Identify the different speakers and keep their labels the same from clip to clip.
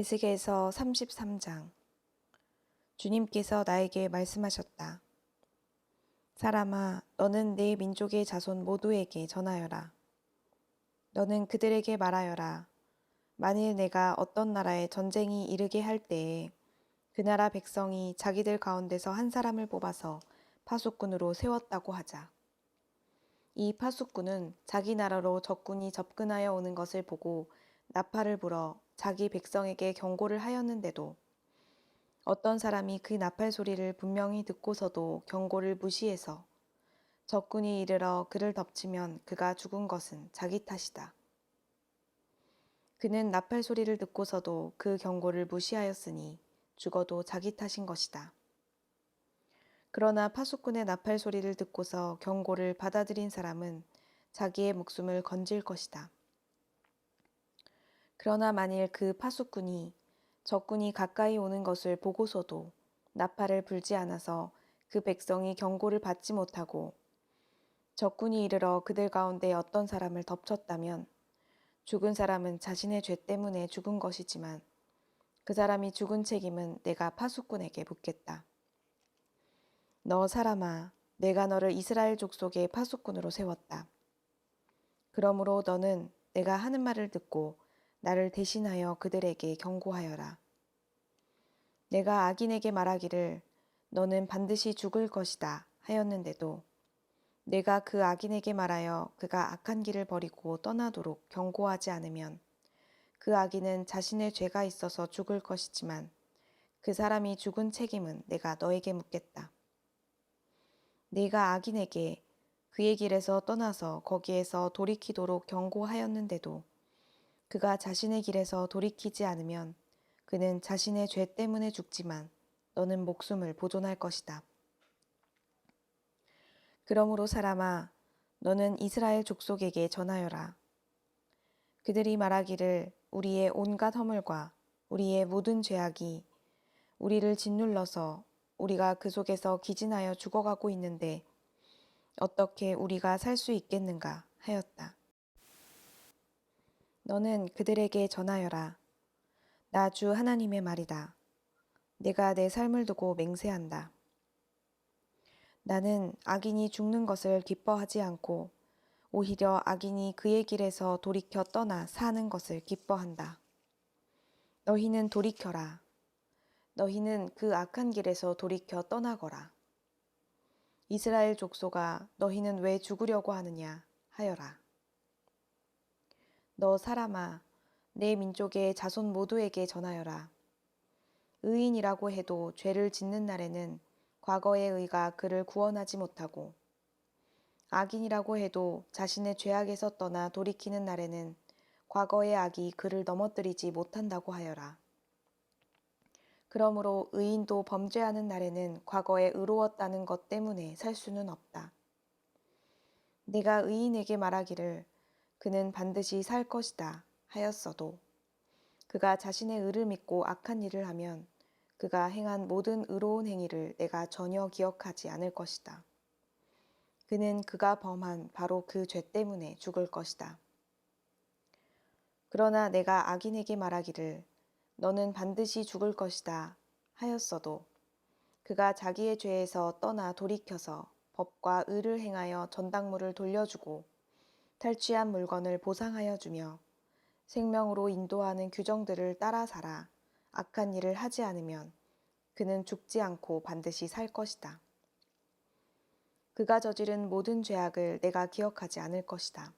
Speaker 1: 에스겔서 33장. 주님께서 나에게 말씀하셨다. 사람아, 너는 내 민족의 자손 모두에게 전하여라. 너는 그들에게 말하여라. 만일 내가 어떤 나라에 전쟁이 이르게 할 때에 그 나라 백성이 자기들 가운데서 한 사람을 뽑아서 파수꾼으로 세웠다고 하자. 이 파수꾼은 자기 나라로 적군이 접근하여 오는 것을 보고 나팔을 불어 자기 백성에게 경고를 하였는데도 어떤 사람이 그 나팔 소리를 분명히 듣고서도 경고를 무시해서 적군이 이르러 그를 덮치면 그가 죽은 것은 자기 탓이다. 그는 나팔 소리를 듣고서도 그 경고를 무시하였으니 죽어도 자기 탓인 것이다. 그러나 파수꾼의 나팔 소리를 듣고서 경고를 받아들인 사람은 자기의 목숨을 건질 것이다. 그러나 만일 그 파수꾼이 적군이 가까이 오는 것을 보고서도 나팔을 불지 않아서 그 백성이 경고를 받지 못하고 적군이 이르러 그들 가운데 어떤 사람을 덮쳤다면 죽은 사람은 자신의 죄 때문에 죽은 것이지만 그 사람이 죽은 책임은 내가 파수꾼에게 묻겠다. 너 사람아, 내가 너를 이스라엘 족속의 파수꾼으로 세웠다. 그러므로 너는 내가 하는 말을 듣고 나를 대신하여 그들에게 경고하여라. 내가 악인에게 말하기를 너는 반드시 죽을 것이다 하였는데도 내가 그 악인에게 말하여 그가 악한 길을 버리고 떠나도록 경고하지 않으면 그 악인은 자신의 죄가 있어서 죽을 것이지만 그 사람이 죽은 책임은 내가 너에게 묻겠다. 네가 악인에게 그의 길에서 떠나서 거기에서 돌이키도록 경고하였는데도 그가 자신의 길에서 돌이키지 않으면 그는 자신의 죄 때문에 죽지만 너는 목숨을 보존할 것이다. 그러므로 사람아, 너는 이스라엘 족속에게 전하여라. 그들이 말하기를 우리의 온갖 허물과 우리의 모든 죄악이 우리를 짓눌러서 우리가 그 속에서 기진하여 죽어가고 있는데 어떻게 우리가 살 수 있겠는가 하였다. 너는 그들에게 전하여라. 나 주 하나님의 말이다. 내가 내 삶을 두고 맹세한다. 나는 악인이 죽는 것을 기뻐하지 않고 오히려 악인이 그의 길에서 돌이켜 떠나 사는 것을 기뻐한다. 너희는 돌이켜라. 너희는 그 악한 길에서 돌이켜 떠나거라. 이스라엘 족속아, 너희는 왜 죽으려고 하느냐 하여라. 너 사람아, 내 민족의 자손 모두에게 전하여라. 의인이라고 해도 죄를 짓는 날에는 과거의 의가 그를 구원하지 못하고 악인이라고 해도 자신의 죄악에서 떠나 돌이키는 날에는 과거의 악이 그를 넘어뜨리지 못한다고 하여라. 그러므로 의인도 범죄하는 날에는 과거에 의로웠다는 것 때문에 살 수는 없다. 내가 의인에게 말하기를 그는 반드시 살 것이다 하였어도 그가 자신의 의를 믿고 악한 일을 하면 그가 행한 모든 의로운 행위를 내가 전혀 기억하지 않을 것이다. 그는 그가 범한 바로 그 죄 때문에 죽을 것이다. 그러나 내가 악인에게 말하기를 너는 반드시 죽을 것이다 하였어도 그가 자기의 죄에서 떠나 돌이켜서 법과 의를 행하여 전당물을 돌려주고 탈취한 물건을 보상하여 주며 생명으로 인도하는 규정들을 따라 살아 악한 일을 하지 않으면 그는 죽지 않고 반드시 살 것이다. 그가 저지른 모든 죄악을 내가 기억하지 않을 것이다.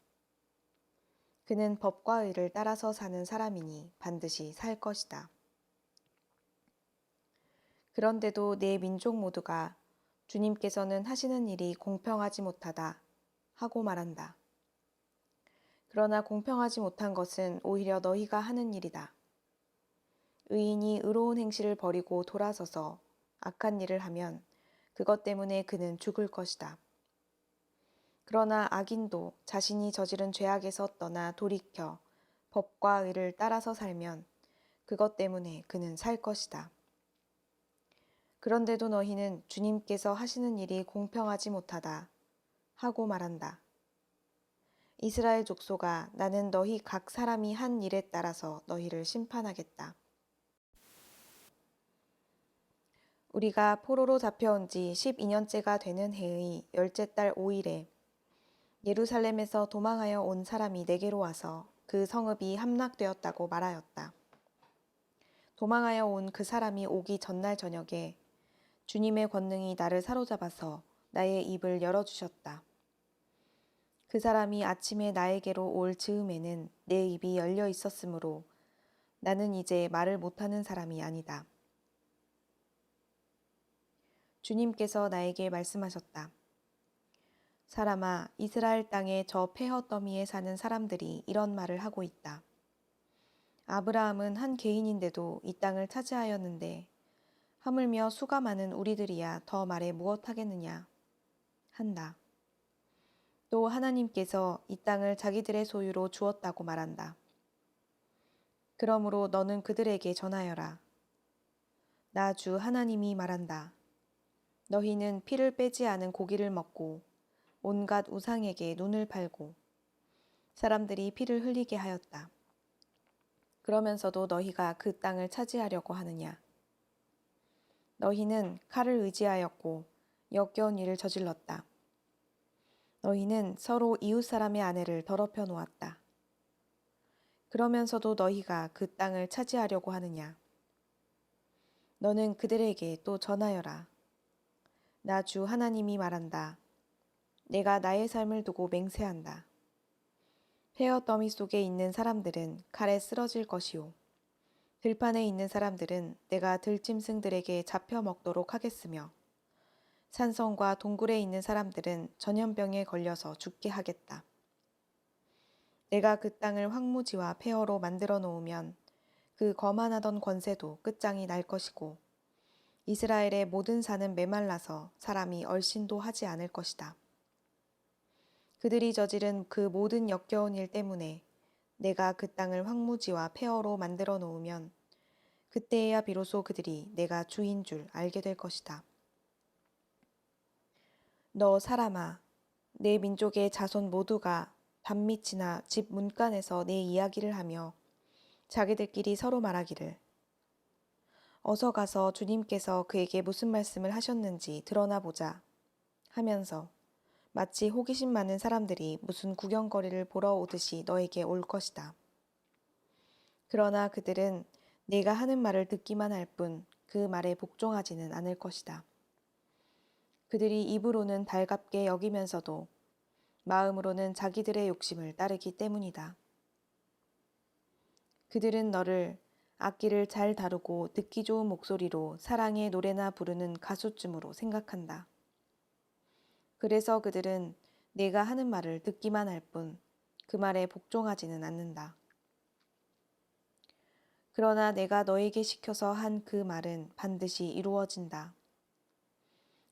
Speaker 1: 그는 법과 의를 따라서 사는 사람이니 반드시 살 것이다. 그런데도 내 민족 모두가 주님께서는 하시는 일이 공평하지 못하다 하고 말한다. 그러나 공평하지 못한 것은 오히려 너희가 하는 일이다. 의인이 의로운 행실을 버리고 돌아서서 악한 일을 하면 그것 때문에 그는 죽을 것이다. 그러나 악인도 자신이 저지른 죄악에서 떠나 돌이켜 법과 의를 따라서 살면 그것 때문에 그는 살 것이다. 그런데도 너희는 주님께서 하시는 일이 공평하지 못하다 하고 말한다. 이스라엘 족속아, 나는 너희 각 사람이 한 일에 따라서 너희를 심판하겠다. 우리가 포로로 잡혀온 지 12년째가 되는 해의 열째 달 5일에 예루살렘에서 도망하여 온 사람이 내게로 와서 그 성읍이 함락되었다고 말하였다. 도망하여 온 그 사람이 오기 전날 저녁에 주님의 권능이 나를 사로잡아서 나의 입을 열어주셨다. 그 사람이 아침에 나에게로 올 즈음에는 내 입이 열려 있었으므로 나는 이제 말을 못하는 사람이 아니다. 주님께서 나에게 말씀하셨다. 사람아, 이스라엘 땅의 저 폐허 더미에 사는 사람들이 이런 말을 하고 있다. 아브라함은 한 개인인데도 이 땅을 차지하였는데 하물며 수가 많은 우리들이야 더 말해 무엇하겠느냐 한다. 또 하나님께서 이 땅을 자기들의 소유로 주었다고 말한다. 그러므로 너는 그들에게 전하여라. 나 주 하나님이 말한다. 너희는 피를 빼지 않은 고기를 먹고 온갖 우상에게 눈을 팔고 사람들이 피를 흘리게 하였다. 그러면서도 너희가 그 땅을 차지하려고 하느냐. 너희는 칼을 의지하였고 역겨운 일을 저질렀다. 너희는 서로 이웃 사람의 아내를 더럽혀 놓았다. 그러면서도 너희가 그 땅을 차지하려고 하느냐. 너는 그들에게 또 전하여라. 나 주 하나님이 말한다. 내가 나의 삶을 두고 맹세한다. 폐허 더미 속에 있는 사람들은 칼에 쓰러질 것이요. 들판에 있는 사람들은 내가 들짐승들에게 잡혀 먹도록 하겠으며 산성과 동굴에 있는 사람들은 전염병에 걸려서 죽게 하겠다. 내가 그 땅을 황무지와 폐허로 만들어 놓으면 그 거만하던 권세도 끝장이 날 것이고 이스라엘의 모든 산은 메말라서 사람이 얼씬도 하지 않을 것이다. 그들이 저지른 그 모든 역겨운 일 때문에 내가 그 땅을 황무지와 폐허로 만들어 놓으면 그때에야 비로소 그들이 내가 주인 줄 알게 될 것이다. 너 사람아, 내 민족의 자손 모두가 담밑이나 집 문간에서 내 이야기를 하며 자기들끼리 서로 말하기를 어서 가서 주님께서 그에게 무슨 말씀을 하셨는지 드러나 보자 하면서 마치 호기심 많은 사람들이 무슨 구경거리를 보러 오듯이 너에게 올 것이다. 그러나 그들은 네가 하는 말을 듣기만 할 뿐 그 말에 복종하지는 않을 것이다. 그들이 입으로는 달갑게 여기면서도 마음으로는 자기들의 욕심을 따르기 때문이다. 그들은 너를 악기를 잘 다루고 듣기 좋은 목소리로 사랑의 노래나 부르는 가수쯤으로 생각한다. 그래서 그들은 네가 하는 말을 듣기만 할 뿐 그 말에 복종하지는 않는다. 그러나 내가 너에게 시켜서 한 그 말은 반드시 이루어진다.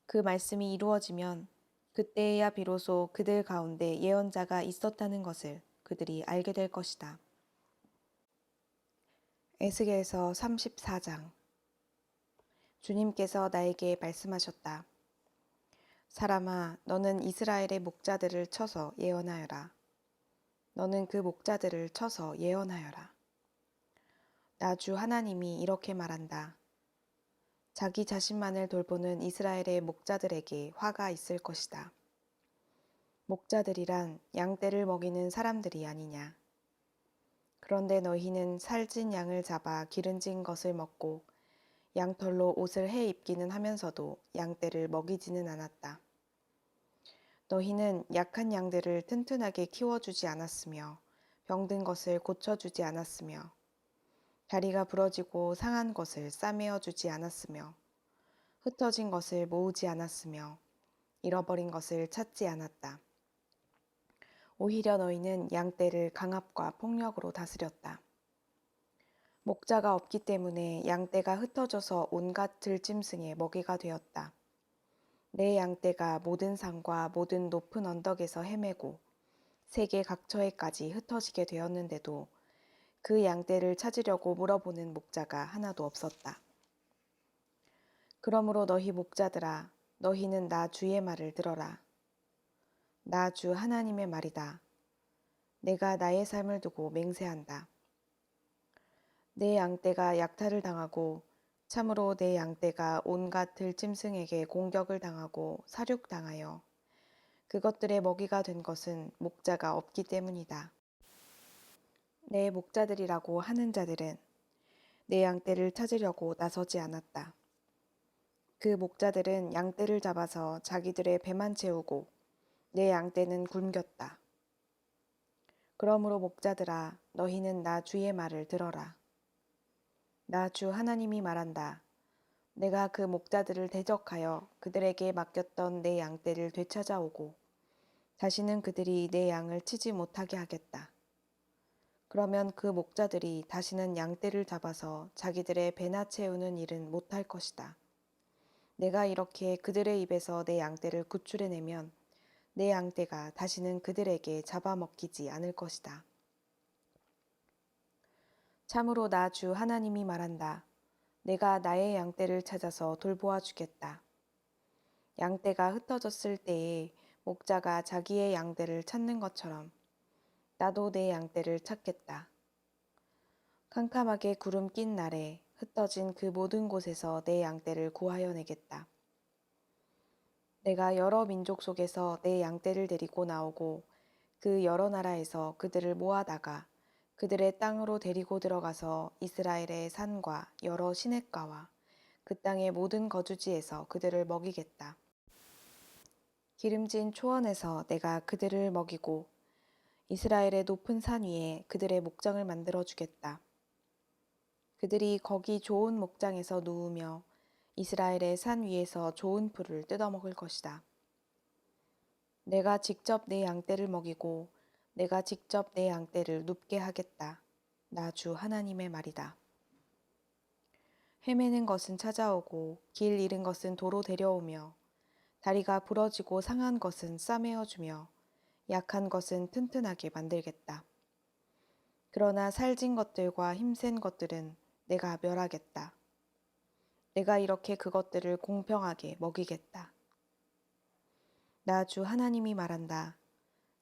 Speaker 1: 그 말씀이 이루어지면 그때에야 비로소 그들 가운데 예언자가 있었다는 것을 그들이 알게 될 것이다. 에스겔서 34장. 주님께서 나에게 말씀하셨다. 사람아, 너는 이스라엘의 목자들을 쳐서 예언하여라. 너는 그 목자들을 쳐서 예언하여라. 나 주 하나님이 이렇게 말한다. 자기 자신만을 돌보는 이스라엘의 목자들에게 화가 있을 것이다. 목자들이란 양떼를 먹이는 사람들이 아니냐. 그런데 너희는 살찐 양을 잡아 기름진 것을 먹고 양털로 옷을 해 입기는 하면서도 양떼를 먹이지는 않았다. 너희는 약한 양들을 튼튼하게 키워주지 않았으며 병든 것을 고쳐주지 않았으며 다리가 부러지고 상한 것을 싸매어 주지 않았으며 흩어진 것을 모으지 않았으며 잃어버린 것을 찾지 않았다. 오히려 너희는 양떼를 강압과 폭력으로 다스렸다. 목자가 없기 때문에 양떼가 흩어져서 온갖 들짐승의 먹이가 되었다. 내 양떼가 모든 산과 모든 높은 언덕에서 헤매고 세계 각처에까지 흩어지게 되었는데도 그 양떼를 찾으려고 물어보는 목자가 하나도 없었다. 그러므로 너희 목자들아, 너희는 나 주의 말을 들어라. 나 주 하나님의 말이다. 내가 나의 삶을 두고 맹세한다. 내 양떼가 약탈을 당하고 참으로 내 양떼가 온갖 들짐승에게 공격을 당하고 사륙당하여 그것들의 먹이가 된 것은 목자가 없기 때문이다. 내 목자들이라고 하는 자들은 내 양떼를 찾으려고 나서지 않았다. 그 목자들은 양떼를 잡아서 자기들의 배만 채우고 내 양떼는 굶겼다. 그러므로 목자들아, 너희는 나 주의 말을 들어라. 나 주 하나님이 말한다. 내가 그 목자들을 대적하여 그들에게 맡겼던 내 양떼를 되찾아오고 다시는 그들이 내 양을 치지 못하게 하겠다. 그러면 그 목자들이 다시는 양떼를 잡아서 자기들의 배나 채우는 일은 못할 것이다. 내가 이렇게 그들의 입에서 내 양떼를 구출해내면 내 양떼가 다시는 그들에게 잡아먹히지 않을 것이다. 참으로 나 주 하나님이 말한다. 내가 나의 양떼를 찾아서 돌보아 주겠다. 양떼가 흩어졌을 때에 목자가 자기의 양떼를 찾는 것처럼 나도 내 양떼를 찾겠다. 캄캄하게 구름 낀 날에 흩어진 그 모든 곳에서 내 양떼를 구하여 내겠다. 내가 여러 민족 속에서 내 양떼를 데리고 나오고 그 여러 나라에서 그들을 모아다가 그들의 땅으로 데리고 들어가서 이스라엘의 산과 여러 시냇가와 그 땅의 모든 거주지에서 그들을 먹이겠다. 기름진 초원에서 내가 그들을 먹이고 이스라엘의 높은 산 위에 그들의 목장을 만들어 주겠다. 그들이 거기 좋은 목장에서 누우며 이스라엘의 산 위에서 좋은 풀을 뜯어먹을 것이다. 내가 직접 내 양떼를 먹이고 내가 직접 내 양떼를 눕게 하겠다. 나 주 하나님의 말이다. 헤매는 것은 찾아오고 길 잃은 것은 도로 데려오며 다리가 부러지고 상한 것은 싸매어 주며 약한 것은 튼튼하게 만들겠다. 그러나 살진 것들과 힘센 것들은 내가 멸하겠다. 내가 이렇게 그것들을 공평하게 먹이겠다. 나 주 하나님이 말한다.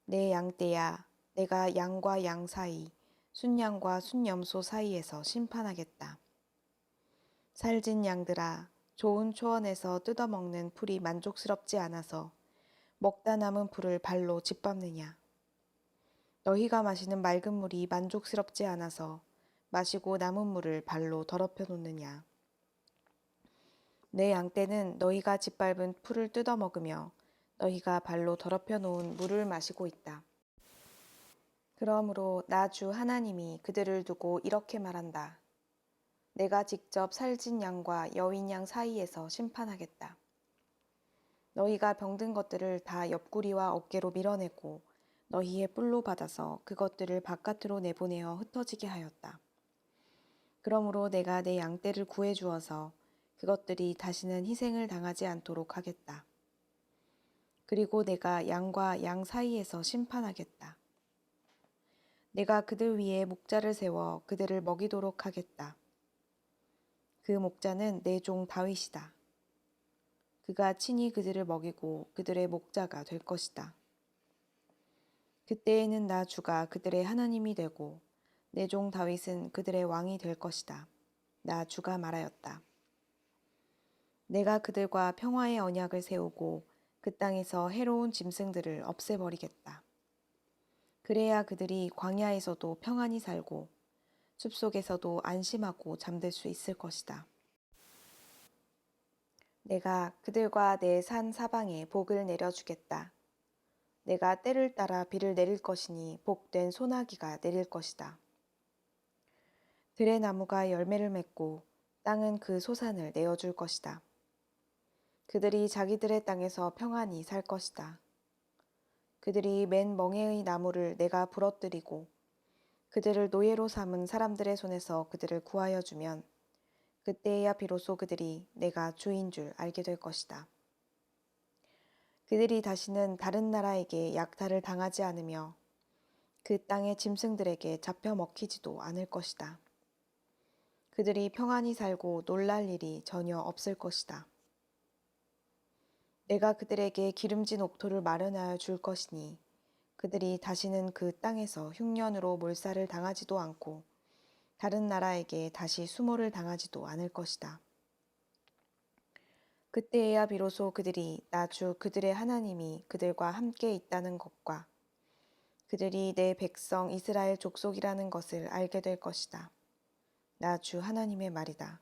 Speaker 1: 내 양떼야, 내가 양과 양 사이, 순양과 순염소 사이에서 심판하겠다. 살진 양들아, 좋은 초원에서 뜯어먹는 풀이 만족스럽지 않아서 먹다 남은 풀을 발로 짓밟느냐. 너희가 마시는 맑은 물이 만족스럽지 않아서 마시고 남은 물을 발로 더럽혀 놓느냐. 내 양떼는 너희가 짓밟은 풀을 뜯어먹으며 너희가 발로 더럽혀 놓은 물을 마시고 있다. 그러므로 나 주 하나님이 그들을 두고 이렇게 말한다. 내가 직접 살진 양과 여윈 양 사이에서 심판하겠다. 너희가 병든 것들을 다 옆구리와 어깨로 밀어내고 너희의 뿔로 받아서 그것들을 바깥으로 내보내어 흩어지게 하였다. 그러므로 내가 내 양떼를 구해 주어서 그것들이 다시는 희생을 당하지 않도록 하겠다. 그리고 내가 양과 양 사이에서 심판하겠다. 내가 그들 위에 목자를 세워 그들을 먹이도록 하겠다. 그 목자는 내 종 다윗이다. 그가 친히 그들을 먹이고 그들의 목자가 될 것이다. 그때에는 나 주가 그들의 하나님이 되고 내 종 다윗은 그들의 왕이 될 것이다. 나 주가 말하였다. 내가 그들과 평화의 언약을 세우고 그 땅에서 해로운 짐승들을 없애버리겠다. 그래야 그들이 광야에서도 평안히 살고 숲속에서도 안심하고 잠들 수 있을 것이다. 내가 그들과 내 산 사방에 복을 내려주겠다. 내가 때를 따라 비를 내릴 것이니 복된 소나기가 내릴 것이다. 들의 나무가 열매를 맺고 땅은 그 소산을 내어줄 것이다. 그들이 자기들의 땅에서 평안히 살 것이다. 그들이 맨 멍에의 나무를 내가 부러뜨리고 그들을 노예로 삼은 사람들의 손에서 그들을 구하여 주면 그때야 비로소 그들이 내가 주인 줄 알게 될 것이다. 그들이 다시는 다른 나라에게 약탈을 당하지 않으며 그 땅의 짐승들에게 잡혀 먹히지도 않을 것이다. 그들이 평안히 살고 놀랄 일이 전혀 없을 것이다. 내가 그들에게 기름진 옥토를 마련하여 줄 것이니 그들이 다시는 그 땅에서 흉년으로 몰살을 당하지도 않고 다른 나라에게 다시 수모를 당하지도 않을 것이다. 그때에야 비로소 그들이 나 주 그들의 하나님이 그들과 함께 있다는 것과 그들이 내 백성 이스라엘 족속이라는 것을 알게 될 것이다. 나 주 하나님의 말이다.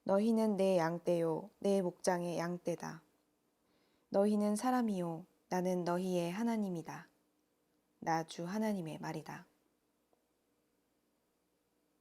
Speaker 1: 너희는 내 양떼요, 내 목장의 양떼다. 너희는 사람이요, 나는 너희의 하나님이다. 나 주 하나님의 말이다.